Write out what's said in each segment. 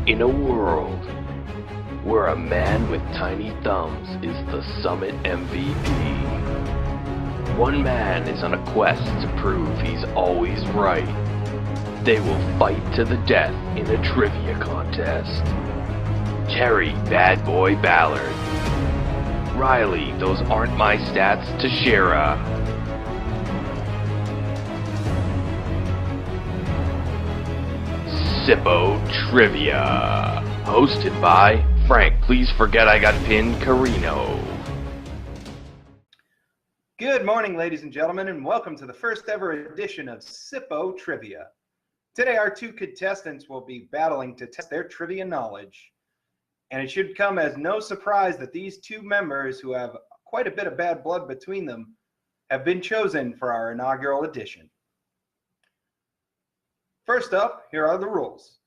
In a world where a man with tiny thumbs is the summit MVP, one man is on a quest to prove he's always right. They will fight to the death in a trivia contest. Terry Bad Boy Ballard. Riley, those aren't my stats, Teixeira. SIPO Trivia. Hosted by Frank, please forget I got pinned, Carino. Good morning, ladies and gentlemen, and welcome to the first ever edition of SIPO Trivia. Today, our two contestants will be battling to test their trivia knowledge. And it should come as no surprise that these two members, who have quite a bit of bad blood between them, have been chosen for our inaugural edition. First up, here are the rules.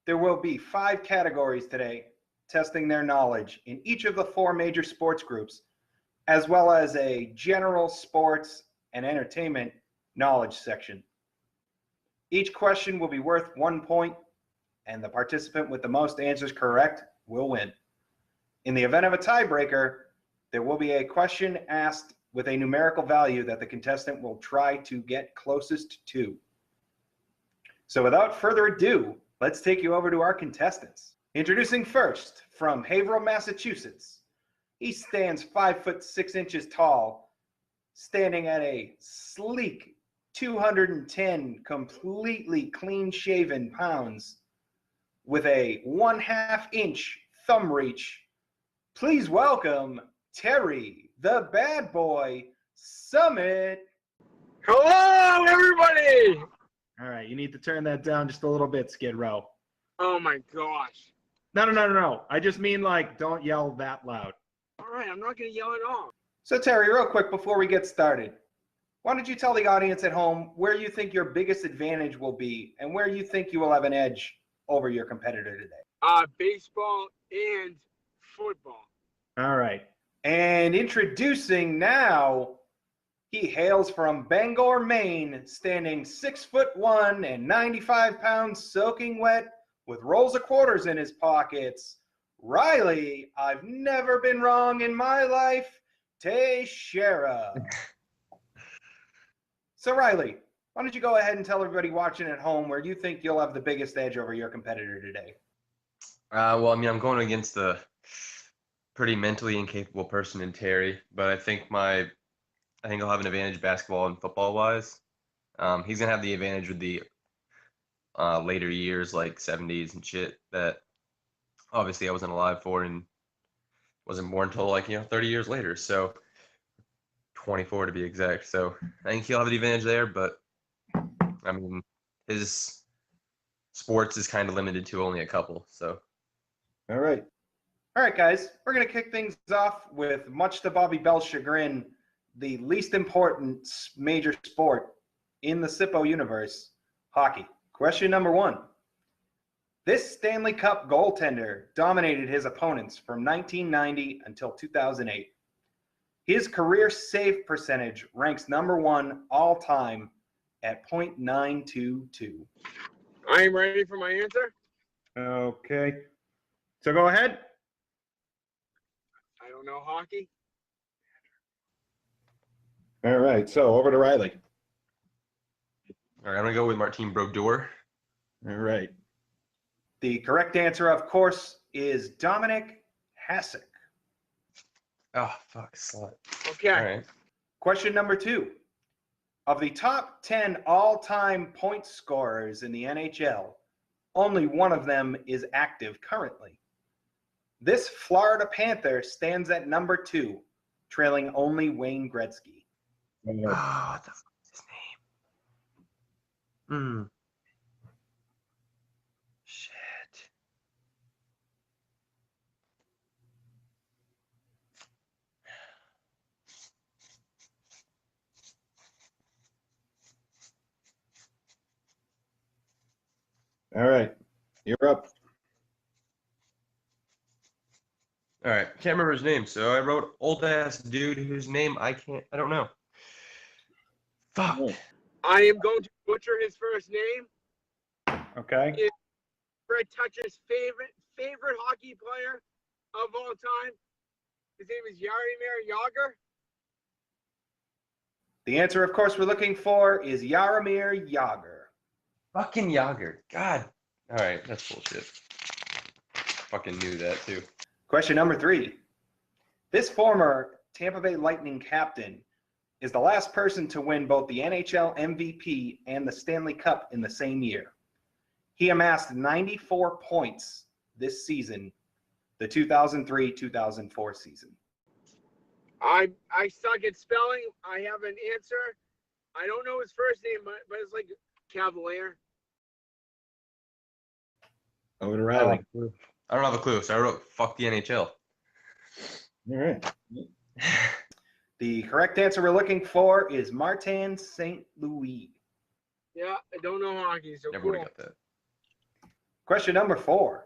There will be 5 categories today, testing their knowledge in each of the 4 major sports groups, as well as a general sports and entertainment knowledge section. Each question will be worth 1 point, and the participant with the most answers correct will win. In the event of a tiebreaker, there will be a question asked with a numerical value that the contestant will try to get closest to. So without further ado, let's take you over to our contestants. Introducing first, from Haverhill, Massachusetts. He stands 5'6" tall, standing at a sleek 210 completely clean-shaven pounds with a 1/2 inch thumb reach. Please welcome Terry, the Bad Boy Summit. Hello, everybody! All right, you need to turn that down just a little bit, Skid Row. Oh my gosh. No. I just mean, like, don't yell that loud. All right, I'm not going to yell at all. So, Terry, real quick before we get started, why don't you tell the audience at home where you think your biggest advantage will be and where you think you will have an edge over your competitor today? Baseball and football. All right. And introducing now, he hails from Bangor, Maine, standing 6'1" and 95 pounds, soaking wet, with rolls of quarters in his pockets. Riley, I've never been wrong in my life, Teixeira. So Riley, why don't you go ahead and tell everybody watching at home where you think you'll have the biggest edge over your competitor today? Well, I mean, I'm going against the pretty mentally incapable person in Terry, but I think I'll have an advantage basketball and football wise. He's gonna have the advantage with the later years, like 70s and shit, that obviously I wasn't alive for and wasn't born until 30 years later. So 24 to be exact. So I think he'll have the advantage there, but I mean, his sports is kind of limited to only a couple. So. All right, guys, we're gonna kick things off with, much to Bobby Bell's chagrin, the least important major sport in the SIPO universe, hockey. Question number 1. This Stanley Cup goaltender dominated his opponents from 1990 until 2008. His career save percentage ranks number 1 all time at .922. I am ready for my answer. Okay. So go ahead. I don't know hockey. All right, so over to Riley. All right, I'm gonna go with Martin Brodeur. All right. The correct answer, of course, is Dominic Hasek. Oh, fuck, slut. Okay. All right. Question number 2. Of the top 10 all-time point scorers in the NHL, only one of them is active currently. This Florida Panther stands at number 2, trailing only Wayne Gretzky. Oh, what the fuck is his name? Shit. All right, you're up. All right, can't remember his name, so I wrote old ass dude whose name I don't know. Fuck. Oh. I am going to butcher his first name. Okay. Fred Toucher's favorite hockey player of all time. His name is Jaromir Jagr. The answer, of course, we're looking for is Jaromir Jagr. Fucking Yager. God. All right, that's bullshit. Fucking knew that too. Question number 3. This former Tampa Bay Lightning captain is the last person to win both the NHL MVP and the Stanley Cup in the same year. He amassed 94 points this season, the 2003-2004 season. I suck at spelling. I have an answer. I don't know his first name, but it's like Cavalier. Over to Riley. I don't have a clue, so I wrote "fuck the NHL." All right. The correct answer we're looking for is Martin St. Louis. Yeah, I don't know hockey, so Never cool. would have got that. Question number 4.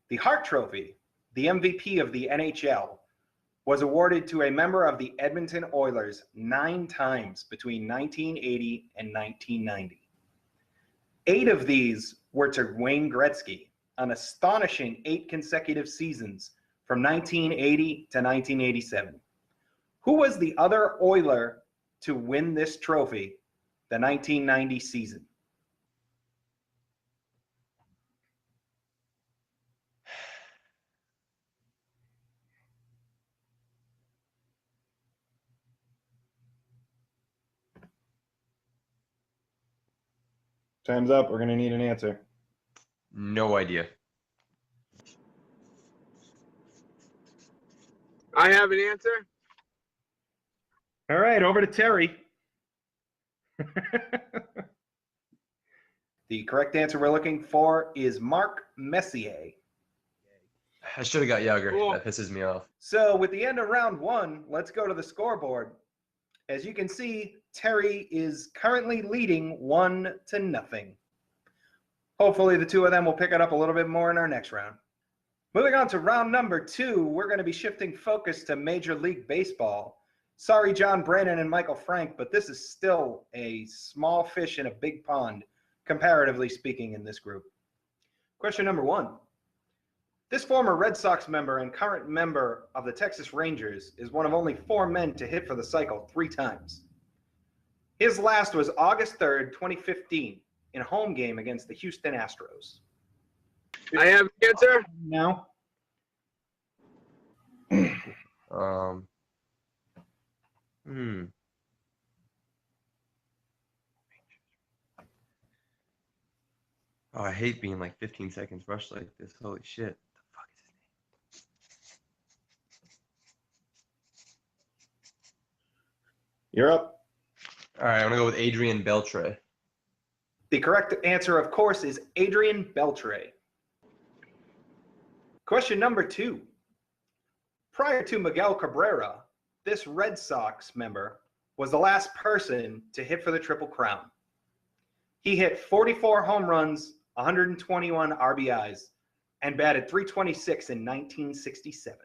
The Hart Trophy, the MVP of the NHL, was awarded to a member of the Edmonton Oilers 9 times between 1980 and 1990. 8 of these were to Wayne Gretzky, an astonishing 8 consecutive seasons from 1980 to 1987. Who was the other Oiler to win this trophy the 1990 season? Time's up. We're going to need an answer. No idea. I have an answer. All right, over to Terry. The correct answer we're looking for is Mark Messier. I should have got Yager. Cool. That pisses me off. So with the end of round 1, let's go to the scoreboard. As you can see, Terry is currently leading 1-0. Hopefully the two of them will pick it up a little bit more in our next round. Moving on to round number 2, we're going to be shifting focus to Major League Baseball. Sorry, John Brannon and Michael Frank, but this is still a small fish in a big pond, comparatively speaking, in this group. Question number 1. This former Red Sox member and current member of the Texas Rangers is one of only 4 men to hit for the cycle 3 times. His last was August 3rd, 2015, in a home game against the Houston Astros. I have an answer. Now? Hmm. Oh, I hate being like 15 seconds rushed like this. Holy shit. The fuck is his name? You're up. All right, I'm gonna go with Adrian Beltre. The correct answer, of course, is Adrian Beltre. Question number 2. Prior to Miguel Cabrera, this Red Sox member was the last person to hit for the Triple Crown. He hit 44 home runs, 121 RBIs, and batted .326 in 1967.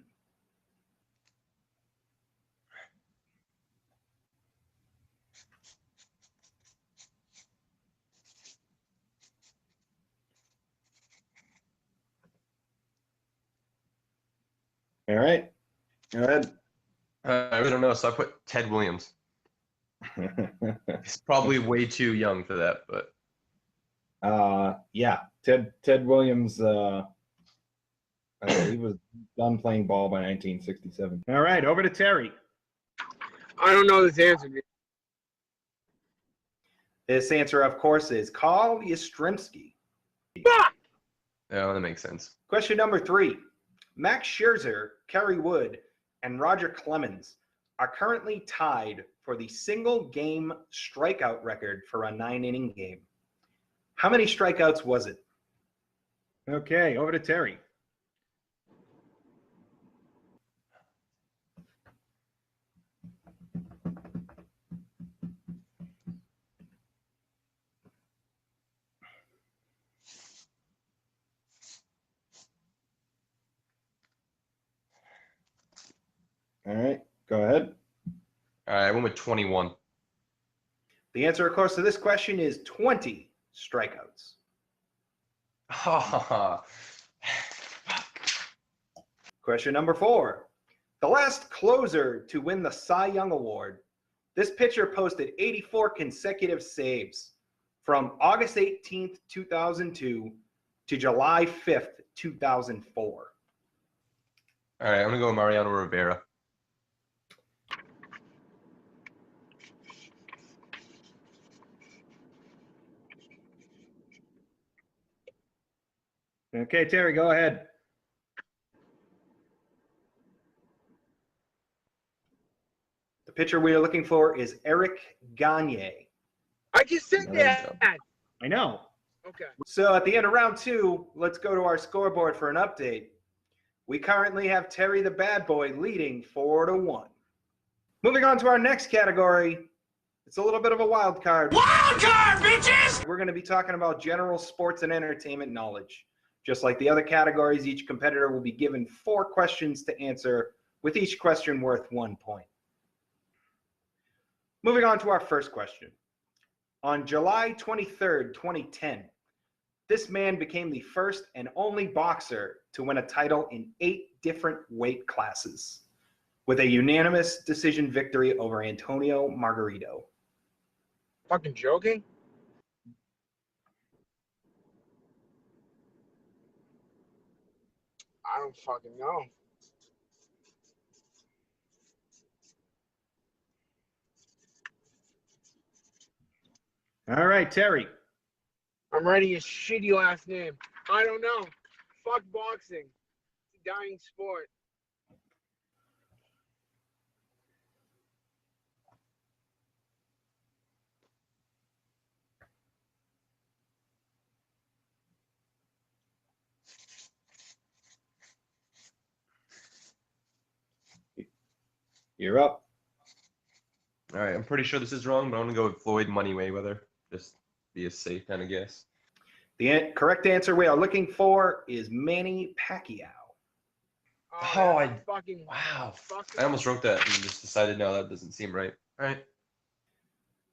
All right. Go ahead. I really don't know, so I put Ted Williams. He's probably way too young for that, but Yeah. Ted Williams, I believe, was done playing ball by 1967. All right, over to Terry. I don't know this answer. This answer, of course, is Carl Yastrzemski. Fuck! yeah, that makes sense. Question number 3. Max Scherzer, Kerry Wood, and Roger Clemens are currently tied for the single game strikeout record for a 9-inning game. How many strikeouts was it? Okay, over to Terry. All right. Go ahead. All right, I went with 21. The answer, of course, to this question is 20 strikeouts. Oh, Question number 4. The last closer to win the Cy Young Award. This pitcher posted 84 consecutive saves from August 18th, 2002 to July 5th, 2004. all right. I'm gonna go with Mariano Rivera. Okay, Terry, go ahead. The pitcher we are looking for is Eric Gagne. I just said There you that. I know. Okay. So at the end of round 2, let's go to our scoreboard for an update. We currently have Terry the Bad Boy leading 4-1. Moving on to our next category. It's a little bit of a wild card. Wild card, bitches! We're going to be talking about general sports and entertainment knowledge. Just like the other categories, each competitor will be given 4 questions to answer, with each question worth 1 point. Moving on to our first question. On July 23rd, 2010, this man became the first and only boxer to win a title in 8 different weight classes, with a unanimous decision victory over Antonio Margarito. Fucking joking? I don't fucking know. All right, Terry. I'm writing his shitty last name. I don't know. Fuck boxing. It's a dying sport. You're up. All right. I'm pretty sure this is wrong, but I'm gonna go with Floyd Money Mayweather. Just be a safe kind of guess. The correct answer we are looking for is Manny Pacquiao. Oh, that's fucking Wow. fucking I almost wrote that and just decided, no, that doesn't seem right. All right.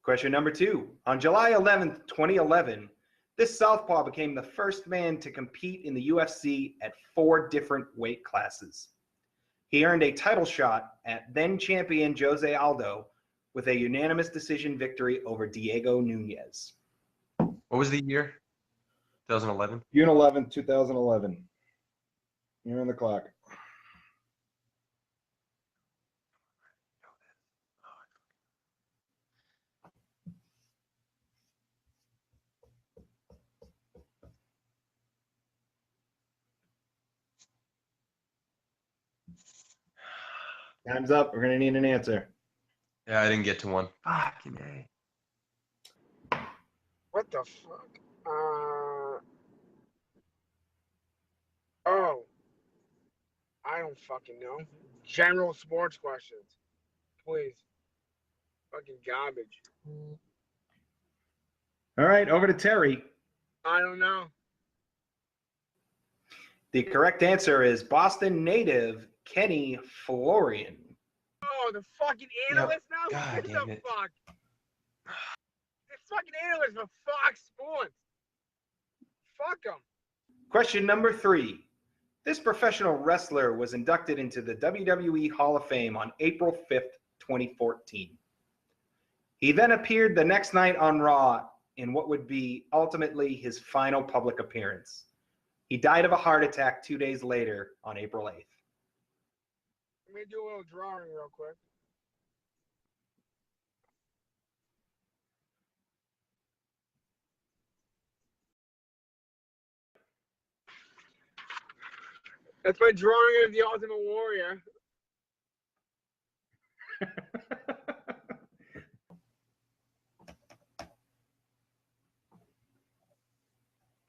Question number 2. On July 11th, 2011, this southpaw became the first man to compete in the UFC at 4 different weight classes. He earned a title shot at then champion Jose Aldo with a unanimous decision victory over Diego Nunez. What was the year? 2011. June 11th, 2011. You're on the clock. Time's up. We're going to need an answer. Yeah, I didn't get to one. Fucking A. What the fuck? Oh. I don't fucking know. General sports questions. Please. Fucking garbage. All right, over to Terry. I don't know. The correct answer is Boston native Kenny Florian. Oh, the fucking analyst now? God What damn the it. fuck? The fucking analyst for Fox Sports. Fuck him. Question number 3. This professional wrestler was inducted into the WWE Hall of Fame on April 5th, 2014. He then appeared the next night on Raw in what would be ultimately his final public appearance. He died of a heart attack 2 days later on April 8th. Let me do a little drawing real quick. That's my drawing of the Ultimate Warrior.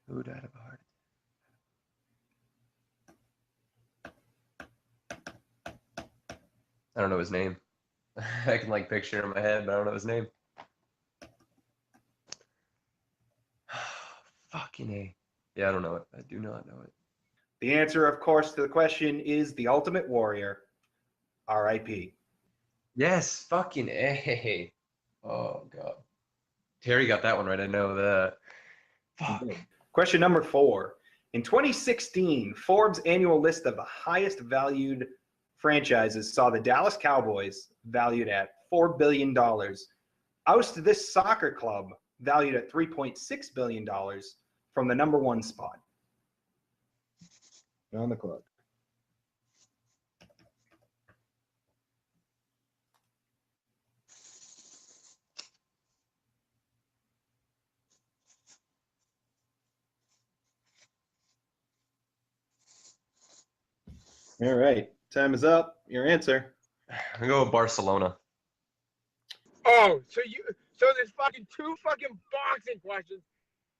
Who died of a heart attack? I don't know his name. I can like picture it in my head, but I don't know his name. Fucking A. Yeah, I don't know it. I do not know it. The answer, of course, to the question is the Ultimate Warrior, R.I.P. Yes, fucking A. Oh god. Terry got that one right. I know that. Fuck. Question number 4. In 2016, Forbes' annual list of the highest valued franchises saw the Dallas Cowboys, valued at $4 billion, oust this soccer club, valued at $3.6 billion, from the number one spot. On the clock. All right. Time is up. Your answer. I'm gonna go with Barcelona. Oh, so there's fucking two fucking boxing questions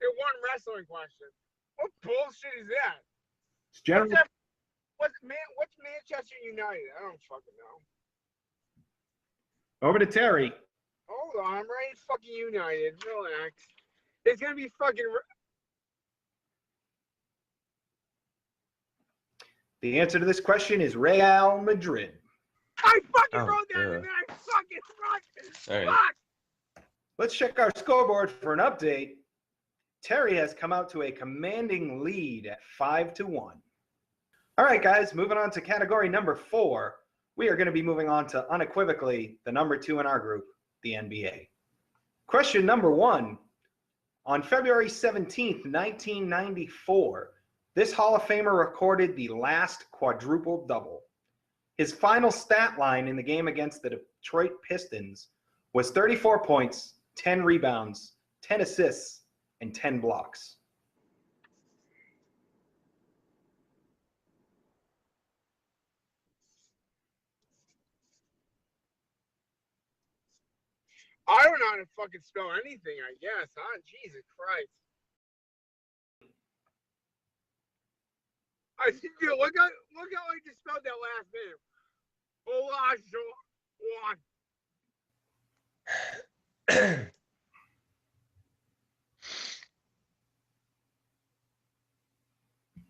and one wrestling question. What bullshit is that? It's general. What's Manchester United? I don't fucking know. Over to Terry. Hold on, I'm writing fucking United. Relax. It's gonna be fucking. The answer to this question is Real Madrid. I fucking Oh, wrote that yeah. and then I fucking All right. fuck. Let's check our scoreboard for an update. Terry has come out to a commanding lead at 5-1. All right, guys, moving on to category number 4. We are going to be moving on to unequivocally the number 2 in our group, the NBA. Question number 1. On February 17th, 1994, this Hall of Famer recorded the last quadruple double. His final stat line in the game against the Detroit Pistons was 34 points, 10 rebounds, 10 assists, and 10 blocks. I don't know how to fucking spell anything, I guess, huh? Jesus Christ. Dude, look how I just spelled that last name. Olajuwon.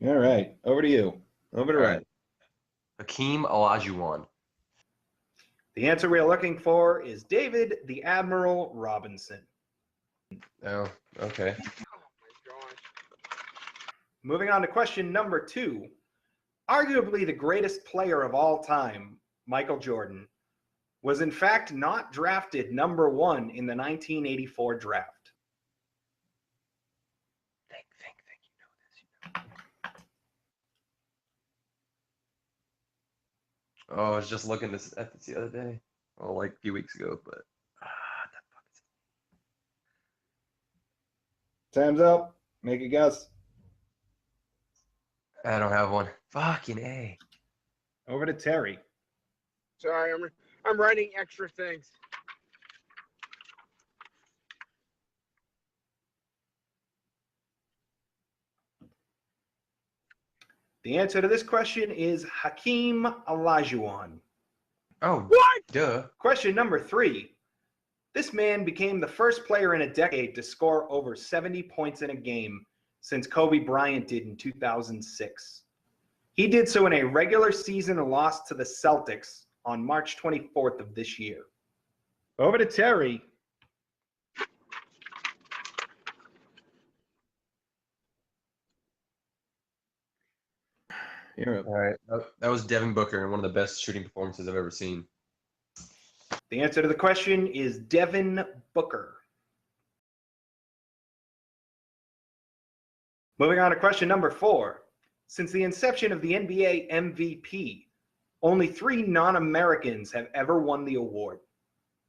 All right. Over to you. Over to All Ryan. right. Hakeem Olajuwon. The answer we are looking for is David the Admiral Robinson. Oh, okay. Oh my gosh. Moving on to question number 2. Arguably the greatest player of all time, Michael Jordan, was in fact not drafted number 1 in the 1984 draft. Think, you know this. Oh, I was just looking at this the other day. Well, like a few weeks ago, but the fuck is Time's up. Make a guess. it? I don't have one. Fucking A. Over to Terry. Sorry, I'm writing extra things. The answer to this question is Hakeem Olajuwon. Oh, What? duh. Question number 3. This man became the first player in a decade to score over 70 points in a game since Kobe Bryant did in 2006. He did so in a regular season loss to the Celtics on March 24th of this year. Over to Terry. You're up. All right. That was Devin Booker and one of the best shooting performances I've ever seen. The answer to the question is Devin Booker. Moving on to question number 4. Since the inception of the NBA MVP, only 3 non-Americans have ever won the award.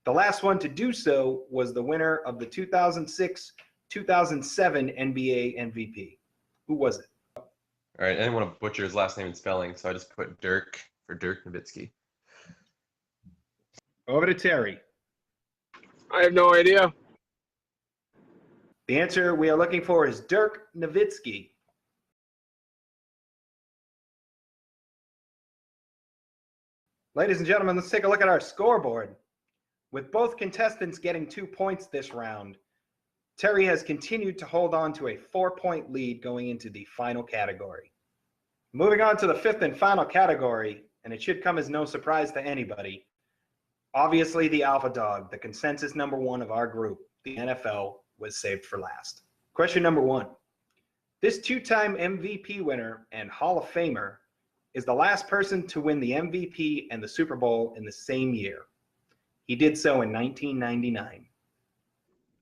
The last one to do so was the winner of the 2006-2007 NBA MVP. Who was it? All right. I didn't want to butcher his last name and spelling, so I just put Dirk for Dirk Nowitzki. Over to Terry. I have no idea. The answer we are looking for is Dirk Nowitzki. Ladies and gentlemen, let's take a look at our scoreboard. With both contestants getting 2 points this round, Terry has continued to hold on to a 4-point lead going into the final category. Moving on to the 5th and final category, and it should come as no surprise to anybody. Obviously, the alpha dog, the consensus number 1 of our group, the NFL, was saved for last. Question number 1. This two-time MVP winner and Hall of Famer is the last person to win the MVP and the Super Bowl in the same year. He did so in 1999.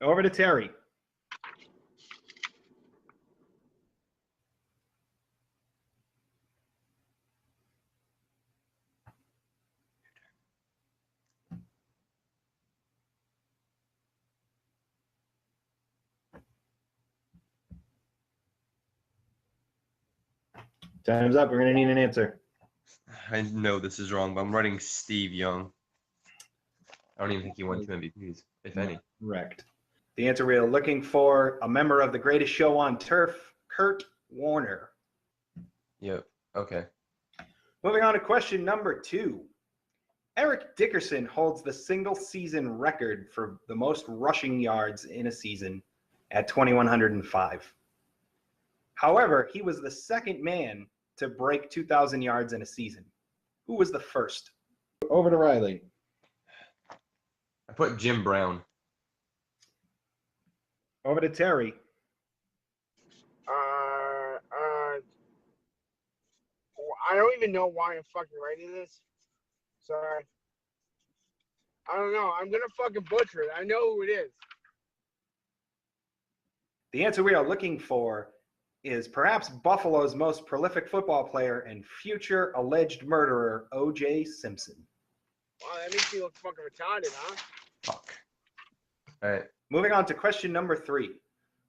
Over to Terry. Time's up. We're going to need an answer. I know this is wrong, but I'm writing Steve Young. I don't even think he won 2 MVPs, if any. Correct. The answer we are looking for, a member of the greatest show on turf, Kurt Warner. Yep. Okay. Moving on to question number 2. Eric Dickerson holds the single season record for the most rushing yards in a season at 2,105. However, he was the second man to break 2,000 yards in a season. Who was the first? Over to Riley. I put Jim Brown. Over to Terry. I don't even know why I'm fucking writing this. Sorry. I don't know. I'm gonna fucking butcher it. I know who it is. The answer we are looking for is perhaps Buffalo's most prolific football player and future alleged murderer, O.J. Simpson. Wow, that makes me look fucking retarded, huh? Fuck. All right. Moving on to question number 3.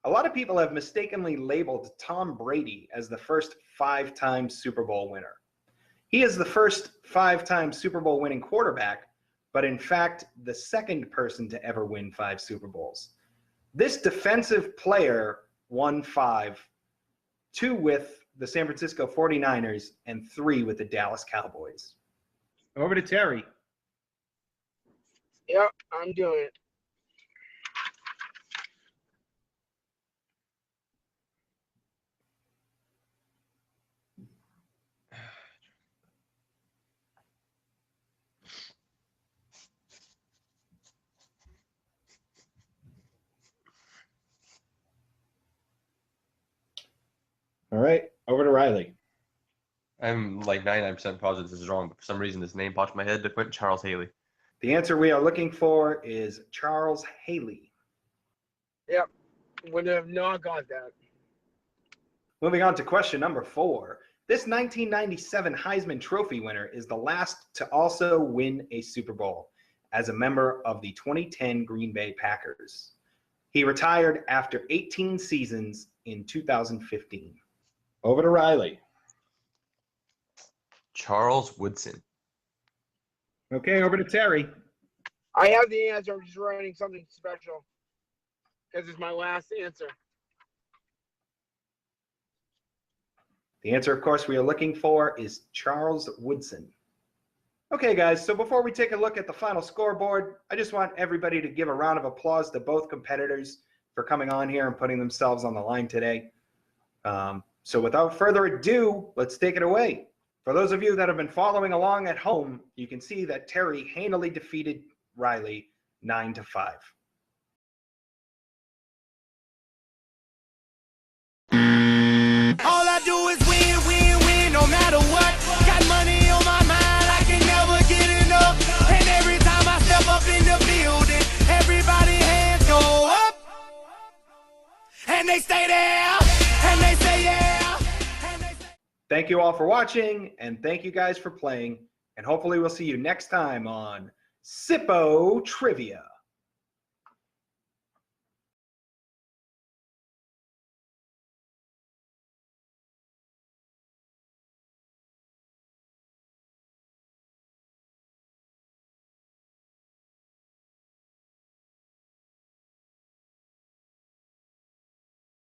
A lot of people have mistakenly labeled Tom Brady as the first 5-time Super Bowl winner. He is the first 5-time Super Bowl winning quarterback, but in fact, the second person to ever win 5 Super Bowls. This defensive player won 5, 2 with the San Francisco 49ers and 3 with the Dallas Cowboys. Over to Terry. Yep, I'm doing it. All right, over to Riley. I'm like 99% positive this is wrong, but for some reason this name popped in my head. I went Charles Haley. The answer we are looking for is Charles Haley. Yep, would have not got that. Moving on to question number 4. This 1997 Heisman Trophy winner is the last to also win a Super Bowl as a member of the 2010 Green Bay Packers. He retired after 18 seasons in 2015. Over to Riley. Charles Woodson. Okay, over to Terry. I have the answer. I'm just writing something special because it's my last answer. The answer, of course, we are looking for is Charles Woodson. Okay, guys, so before we take a look at the final scoreboard, I just want everybody to give a round of applause to both competitors for coming on here and putting themselves on the line today. So without further ado, let's take it away. For those of you that have been following along at home, you can see that Terry handily defeated Riley 9-5. All I do is win, win, win, no matter what. Got money on my mind, I can never get enough. And every time I step up in the building, everybody hands go up. And they stay there, and they say yeah. Thank you all for watching, and thank you guys for playing. And hopefully we'll see you next time on SIPO Trivia.